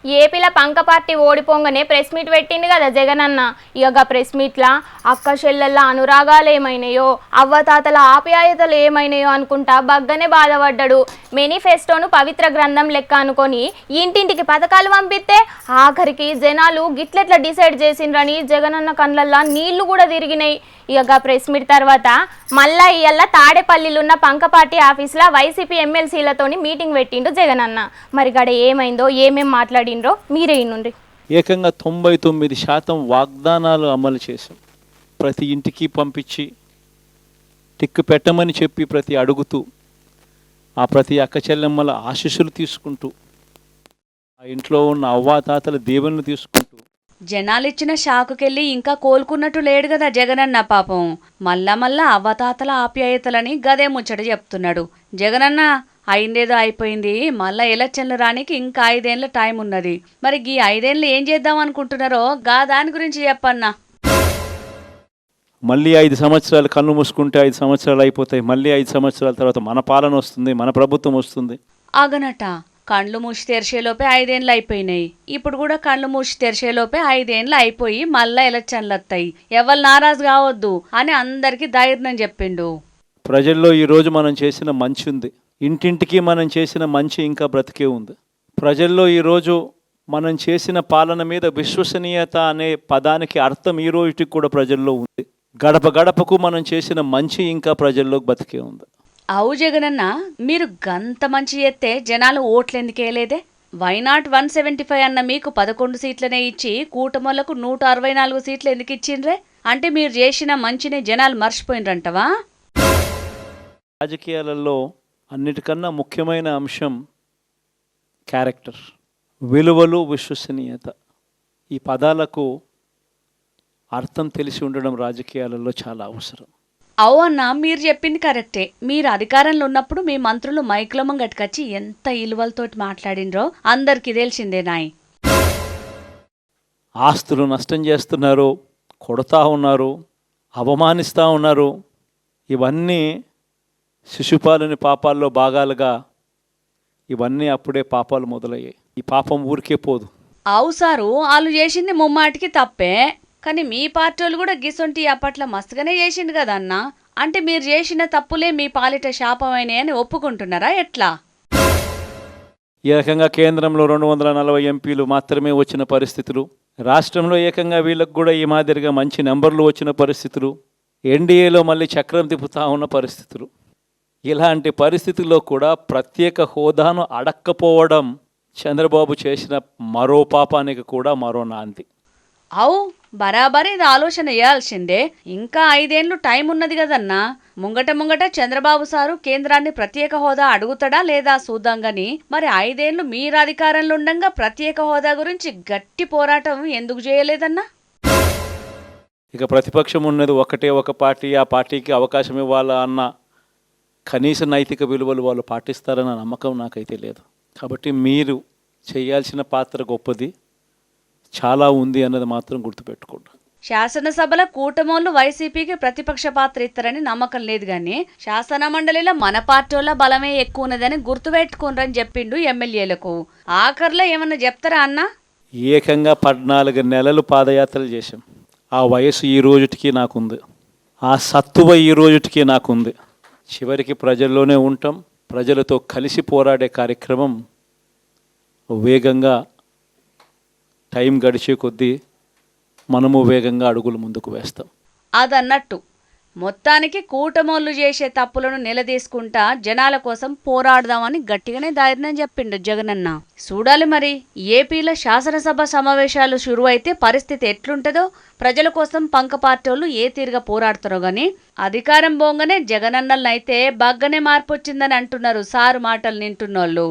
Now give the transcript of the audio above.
ఏపీల పంక party ఓడిపోగానే press meet పెట్టింది కదా జగన్ అన్న. ఇక ప్రెస్ మీట్లా అక్క చెల్లెళ్ళ అనురాగాలు ఏమైనాయో, అవ్వతాతల ఆప్యాయతలు ఏమైనాయో అనుకుంటా బగ్గనే బాధపడ్డాడు. మేనిఫెస్టోను పవిత్ర గ్రంథం లెక్క అనుకొని ఇంటింటికి పథకాలు పంపిస్తే ఆఖరికి జనాలు గిట్లెట్లా డిసైడ్ చేసిండ్రని జగనన్న కళ్ళల్లో నీళ్లు కూడా తిరిగినాయి. ఇక ప్రెస్ మీట్ తర్వాత మళ్ళా ఇయ్యాల తాడేపల్లిలున్న పంక పార్టీ ఆఫీస్లో వైసీపీ ఎమ్మెల్సీలతోని మీటింగ్ పెట్టిండు జగనన్న. మరి గడ ఏమైందో ఏమేం మాట్లాడిండ్రో మీరే ఇన్నుండ్రి. ఏకంగా 99% వాగ్దానాలు అమలు చేశాం. ప్రతి ఇంటికి పంపించి టిక్కు పెట్టమని చెప్పి ప్రతి అడుగుతూ ఆ ప్రతి అక్క చెల్లెమ్మల ఆశీస్సులు తీసుకుంటూ ఆ ఇంట్లో ఉన్న అవ్వాతాతల దీవెనలు తీసుకుంటూ జనాలిచ్చిన షాకుకెళ్ళి ఇంకా కోలుకున్నట్టు లేడు కదా జగనన్న పాపం. మళ్ళా అవ్వతాతల ఆప్యాయతలని గదే ముచ్చట చెప్తున్నాడు. జగనన్న అయిందేదో అయిపోయింది, మళ్ళా ఎలక్షన్లు రానికి ఇంకా 5 ఏళ్ళ టైం ఉన్నది. మరి ఈ 5 ఏళ్ళు ఏం చేద్దాం అనుకుంటున్నారో గా దాని గురించి చెప్పన్నా. మళ్ళీ 5 సంవత్సరాలు కళ్ళు మూసుకుంటే 5 సంవత్సరాలు అయిపోతాయి. మళ్ళీ 5 సంవత్సరాల తర్వాత మన పాలన వస్తుంది, మన ప్రభుత్వం వస్తుంది. అగనట కళ్ళు మూసి తెరిచేలోపే 5 ఏళ్ళు అయిపోయినాయి. ఇప్పుడు కూడా కళ్ళు మూసి తెరిచేలోపే 5 ఏళ్ళు అయిపోయి మళ్ళా ఎలక్షన్లు వస్తాయి. ఎవరు నారాజు కావద్దు అని అందరికీ ధైర్యం చెప్పిండు. ప్రజల్లో ఈరోజు మనం చేసిన మంచి ఉంది. ఇంటింటికి మనం చేసిన మంచి ఇంకా బ్రతికే ఉంది. ప్రజల్లో ఈరోజు మనం చేసిన పాలన మీద విశ్వసనీయత అనే పదానికి అర్థం ఈ రోజుకి కూడా ప్రజల్లో ఉంది. గడప గడపకు మనం చేసిన మంచి ఇంకా ప్రజల్లో బతికే ఉంది. అవు జగనన్న, మీరు గంత మంచి చేస్తే జనాలు ఓట్లెందుకేలేదే? వైనాట్ 175 అన్న మీకు 11 సీట్లనే ఇచ్చి కూటమోళ్లకు 164 సీట్లు ఎందుకు ఇచ్చిండ్రే? అంటే మీరు చేసిన మంచిని జనాలు మర్చిపోయినరంటవా? రాజకీయాలలో అన్నిటికన్నా ముఖ్యమైన అంశం క్యారెక్టర్, విలువలు, విశ్వసనీయత. ఈ పదాలకు అర్థం తెలిసి ఉండడం రాజకీయాలలో చాలా అవసరం. అవు అన్న, మీరు చెప్పింది కరెక్టే. మీరు అధికారంలో ఉన్నప్పుడు మీ మంత్రులు మైకుల ముంగట్టుకొచ్చి ఎంత ఇలువలతోటి మాట్లాడిండ్రో అందరికీ తెలిసిందే నాయ్. ఆస్తులు నష్టం చేస్తున్నారు, కొడతా ఉన్నారు, అవమానిస్తూ ఉన్నారు. ఇవన్నీ శిశుపాలుని పాపాల్లో భాగాలుగా ఇవన్నీ అప్పుడే పాపాలు మొదలయ్యాయి. ఈ పాపం ఊరికే పోదు. అవు సారు, వాళ్ళు చేసింది ముమ్మాటికి తప్పే. కానీ మీ పార్టీలు కూడా గిసొంటి అప్పట్లో మస్తుగానే చేసిండు కదా అన్న. అంటే మీరు చేసిన తప్పులే మీ పాలిట శాపమైనాయని ఒప్పుకుంటున్నారా ఎట్లా? ఈ రకంగా కేంద్రంలో 240 ఎంపీలు మాత్రమే వచ్చిన పరిస్థితులు, రాష్ట్రంలో ఏకంగా వీళ్ళకు కూడా ఈ మాదిరిగా మంచి నెంబర్లు వచ్చిన పరిస్థితులు, ఎన్డీఏలో మళ్ళీ చక్రం తిప్పుతా ఉన్న పరిస్థితులు. ఇలాంటి పరిస్థితుల్లో కూడా ప్రత్యేక హోదాను అడక్కపోవడం చంద్రబాబు చేసిన మరో పాపానికి కూడా మరో నాంది. అవు బరాబర్ ఇది ఆలోచన చేయాల్సిందే. ఇంకా 5 ఏళ్ళు టైం ఉన్నది కదన్నా. ముంగట చంద్రబాబు సారు కేంద్రాన్ని ప్రత్యేక హోదా అడుగుతాడా లేదా చూద్దాం గాని, మరి 5 ఏళ్ళు మీరు అధికారంలో ఉండంగా ప్రత్యేక హోదా గురించి గట్టి పోరాటం ఎందుకు చేయలేదన్నా? ఇక ప్రతిపక్షం ఉన్నది ఒకటే ఒక పార్టీ, ఆ పార్టీకి అవకాశం ఇవ్వాలా అన్న కనీస నైతిక విలువలు వాళ్ళు పాటిస్తారన్న నమ్మకం నాకైతే లేదు. కాబట్టి మీరు చేయాల్సిన పాత్ర గొప్పది, చాలా ఉంది అన్నది మాత్రం గుర్తుపెట్టుకోండి. శాసనసభల కూటమోళ్ళు వైసీపీకి ప్రతిపక్ష పాత్ర ఇస్తారని నమ్మకం లేదు గాని శాసన మండలిలో మన పార్టీల బలమే ఎక్కువ ఉన్నదని గుర్తుపెట్టుకోనరని చెప్పిండు ఎమ్మెల్యేలకు. ఆఖర్లో ఏమన్నా చెప్తారా అన్న? ఏకంగా 14 నెలలు పాదయాత్రలు చేశాం. ఆ వయసు ఈ రోజుటికి నాకుంది, ఆ సత్తువ ఈ రోజుటికి నాకుంది. చివరికి ప్రజల్లోనే ఉంటాం. ప్రజలతో కలిసి పోరాడే కార్యక్రమం వేగంగా టైం గడిచే కొద్దీ మనము వేగంగా అడుగులు ముందుకు వేస్తాం. అదన్నట్టు మొత్తానికి కూటమోళ్ళు చేసే తప్పులను నిలదీసుకుంటా జనాల కోసం పోరాడదామని గట్టిగానే ధైర్యం చెప్పిండు జగనన్న. చూడాలి మరి ఏపీలో శాసనసభ సమావేశాలు షురు అయితే పరిస్థితి ఎట్లుంటుందో, ప్రజల కోసం పంక పార్టీలు ఏ తీరుగా పోరాడతారో గాని అధికారం పోగానే జగనన్నలనైతే బగ్గనే మార్పు వచ్చిందని అంటున్నారు సారు మాటలు నింటున్నోళ్ళు.